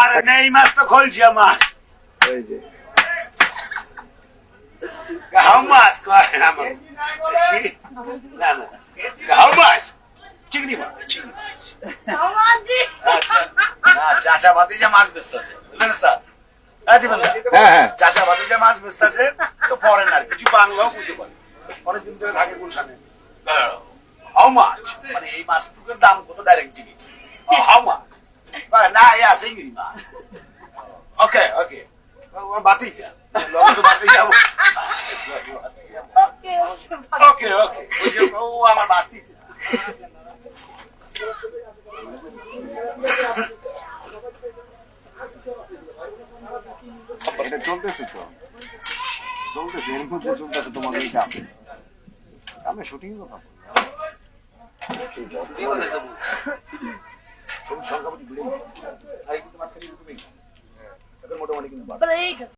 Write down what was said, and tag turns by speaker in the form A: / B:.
A: আরে নেই মাছ তো খলছিয়া মাছ
B: এই যে
A: গাও মাছ কয় আমার না না গাও মাছ চিংড়ি মাছ না চাচা ভাতিজা মাছ বেচতেছে বুঝলেন স্যার
B: হ্যাঁ
A: চাচা ভাতিজা মাছ বেচতেছে তো ফরেনার কিছু বাংলাও বুঝতে পারে অনেকদিন ধরে থাকে গুলশানে হাউ মাছ মানে এই মাছটুকুর দাম কত ডাইরেক্ট জিজ্ঞেস হাউ মাছ না ইয়া চিংড়ি মাছ ওকে ওকে ভাতিজা লোক তো ভাতিজা ওকে ওকে ও আমার ভাতিজা
B: এটা চলতেছে তো চলতেছে এর মধ্যে চলতেছে তোমাদের এই কামে কামে শুটিং কথা
A: ছবি সংখ্যা বেড়ে গেছে আর কিন্তু মাঝখানে মোটামুটি কিন্তু